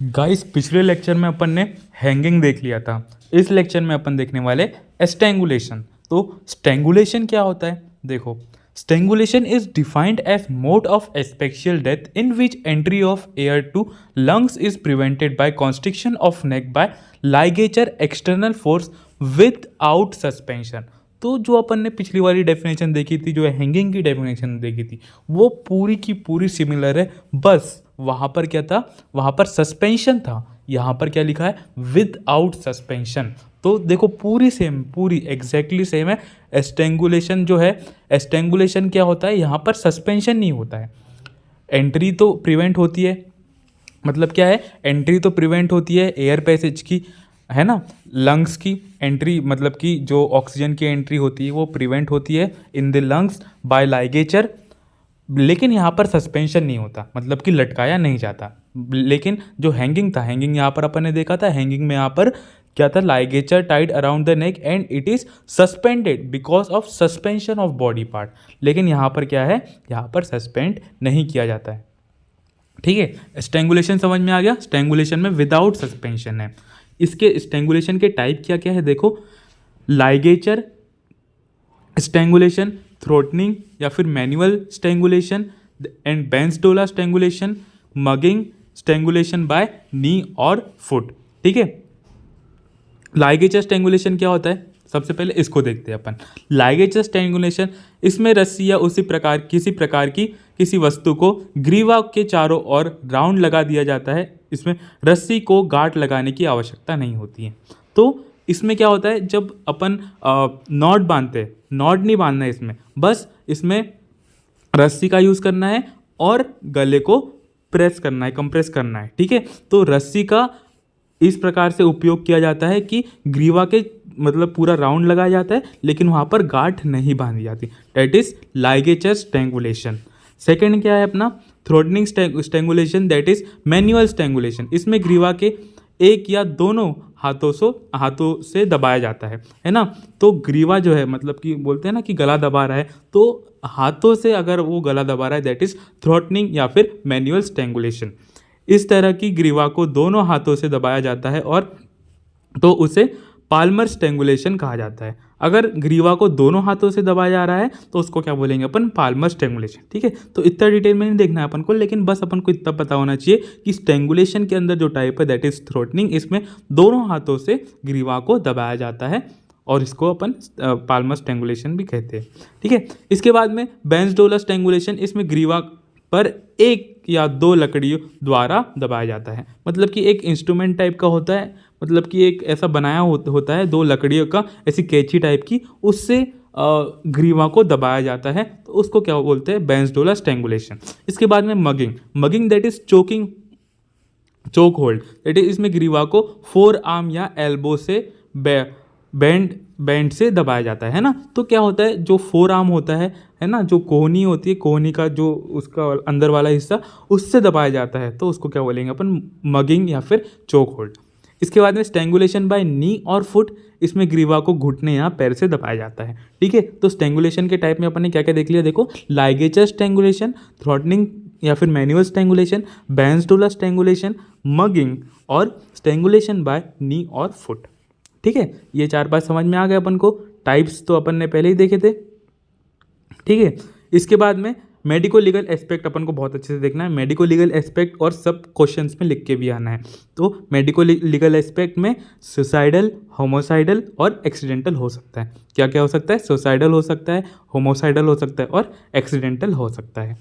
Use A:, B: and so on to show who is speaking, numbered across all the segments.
A: Guys पिछले lecture में अपन ने हैंगिंग देख लिया था। इस लेक्चर में अपन देखने वाले स्ट्रैंगुलेशन। तो स्ट्रैंगुलेशन क्या होता है? देखो, strangulation is defined as mode of asphyxial death in which entry of air to lungs is prevented by constriction of neck by ligature external force without suspension. तो जो अपन ने पिछली वाली डेफिनेशन देखी थी, जो हैंगिंग की डेफिनेशन देखी थी, वो पूरी की पूरी सिमिलर है। बस वहाँ पर क्या था? वहाँ पर सस्पेंशन था। यहाँ पर क्या लिखा है? Without suspension. तो देखो पूरी सेम, पूरी एग्जैक्टली सेम है। स्ट्रैंगुलेशन जो है, स्ट्रैंगुलेशन क्या होता है? यहाँ पर सस्पेंशन नहीं होता है। एंट्री तो प्रिवेंट होती है, मतलब क्या है? एंट्री तो प्रिवेंट होती है एयर पैसेज की, है ना। लंग्स की एंट्री, मतलब कि जो ऑक्सीजन की एंट्री होती है वो प्रिवेंट होती है in the lungs by ligature. लेकिन यहाँ पर सस्पेंशन नहीं होता, मतलब कि लटकाया नहीं जाता। लेकिन जो हैंगिंग था, हैंगिंग यहाँ पर अपन ने देखा था, हैंगिंग में यहाँ पर क्या था? Ligature tied around the neck and it is suspended because of suspension of body part. लेकिन यहाँ पर क्या है? यहाँ पर सस्पेंड नहीं किया जाता है। ठीक है, स्ट्रैंगुलेशन समझ में आ गया। स्ट्रैंगुलेशन में विदाउट सस्पेंशन है। इसके स्ट्रैंगुलेशन के टाइप क्या क्या है? देखो, लाइगेचर स्ट्रैंगुलेशन, थ्रोटनिंग या फिर manual strangulation and bansdola strangulation, mugging strangulation by knee और फुट। ठीक है, लाइगेचर स्ट्रैंगुलेशन क्या होता है? सबसे पहले इसको देखते हैं अपन। लाइगेचर स्ट्रैंगुलेशन, इसमें रस्सी या उसी प्रकार की किसी वस्तु को ग्रीवा के चारों ओर राउंड लगा दिया जाता है। इसमें रस्सी को गांठ लगाने की आवश्यकता नहीं होती है। तो इसमें क्या होता है? जब अपन नॉट बांधते हैं, नॉट नहीं बांधना है इसमें, बस इसमें रस्सी का यूज़ करना है और गले को प्रेस करना है, कंप्रेस करना है। ठीक है, तो रस्सी का इस प्रकार से उपयोग किया जाता है कि ग्रीवा के मतलब पूरा राउंड लगाया जाता है, लेकिन वहाँ पर गांठ नहीं बांधी जाती। That is ligature strangulation. Second क्या है अपना? Throttling strangulation, that is manual strangulation. इसमें ग्रीवा के एक या दोनों हाथों से दबाया जाता है ना। तो ग्रीवा जो है, मतलब कि बोलते हैं ना कि गला दबा रहा है, तो हाथों से अगर वो गला दबा रहा है, दैट इज थ्रोटनिंग या फिर मैनुअल स्ट्रैंगुलेशन। इस तरह की ग्रीवा को दोनों हाथों से दबाया जाता है और तो उसे पाल्मर स्ट्रैंगुलेशन कहा जाता है। अगर ग्रीवा को दोनों हाथों से दबाया जा रहा है तो उसको क्या बोलेंगे अपन? Palmer strangulation. ठीक है, तो इतना डिटेल में नहीं देखना है अपन को, लेकिन बस अपन को इतना पता होना चाहिए कि स्ट्रैंगुलेशन के अंदर जो टाइप है दैट इज थ्रोटनिंग। इसमें दोनों हाथों से ग्रीवा को दबाया जाता है और इसको अपन पाल्मर स्ट्रैंगुलेशन भी कहते हैं। ठीक है, इसके बाद में बेंसडोला स्ट्रैंगुलेशन। इसमें ग्रीवा पर एक या दो लकड़ियों द्वारा दबाया जाता है, मतलब कि एक इंस्ट्रूमेंट टाइप का होता है, मतलब कि एक ऐसा बनाया होता है दो लकड़ियों का, ऐसी कैंची टाइप की, उससे ग्रीवा को दबाया जाता है। तो उसको क्या बोलते हैं? बेंसडोला स्ट्रैंगुलेशन। इसके बाद में mugging that is choke hold, that is इसमें ग्रीवा को फोर आर्म या एल्बो से बैंड से दबाया जाता है ना। तो क्या होता है? जो फोर आर्म होता है ना, जो कोहनी होती है, कोहनी का जो उसका अंदर वाला हिस्सा, उससे दबाया जाता है, तो उसको क्या बोलेंगे अपन? मगिंग या फिर चोक होल्ड। इसके बाद में स्ट्रैंगुलेशन बाय नी और फुट। इसमें ग्रीवा को घुटने या पैर से दबाया जाता है। ठीक है, तो स्ट्रैंगुलेशन के टाइप में अपन ने क्या क्या देख लिया? देखो, लाइगेचर स्ट्रैंगुलेशन, थ्रोटनिंग या फिर मैनुअल स्ट्रैंगुलेशन, बेंसडोला स्ट्रैंगुलेशन, मगिंग और स्ट्रैंगुलेशन बाय नी और फुट। ठीक है, ये चार बात समझ में आ गए अपन को। टाइप्स तो अपन ने पहले ही देखे थे। ठीक है, इसके बाद में मेडिको लीगल एस्पेक्ट अपन को बहुत अच्छे से देखना है। मेडिको लीगल एस्पेक्ट और सब क्वेश्चंस में लिख के भी आना है। तो मेडिको लीगल एस्पेक्ट में सुसाइडल, होमोसाइडल और एक्सीडेंटल हो सकता है। क्या क्या हो सकता है? सुसाइडल हो सकता है, होमोसाइडल हो सकता है और एक्सीडेंटल हो सकता है।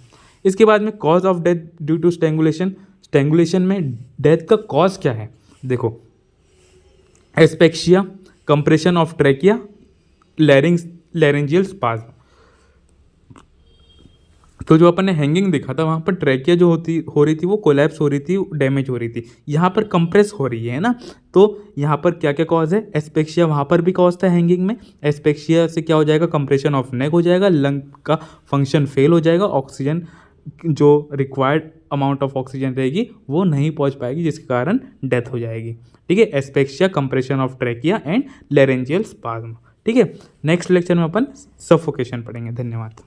A: इसके बाद में cause of death due to strangulation. Strangulation में डेथ का कॉज क्या है? देखो, asphyxia, compression of trachea, laryngeal spasm. तो जो अपन ने हैंगिंग देखा था, वहाँ पर ट्रैकिया जो हो रही थी वो कोलैप्स हो रही थी, डैमेज हो रही थी। यहाँ पर कंप्रेस हो रही है ना। तो यहाँ पर क्या क्या कॉज है? एस्पेक्सिया, वहाँ पर भी कॉज था हैंगिंग में। एस्पेक्सिया से क्या हो जाएगा? कंप्रेशन ऑफ नेक हो जाएगा, लंग का फंक्शन फेल हो जाएगा, ऑक्सीजन जो रिक्वायर्ड अमाउंट ऑफ ऑक्सीजन रहेगी वो नहीं पहुँच पाएगी, जिसके कारण डेथ हो जाएगी। ठीक है, asphyxia, compression of trachea and laryngeal spasm. ठीक है, नेक्स्ट लेक्चर में अपन सफोकेशन पढ़ेंगे। धन्यवाद।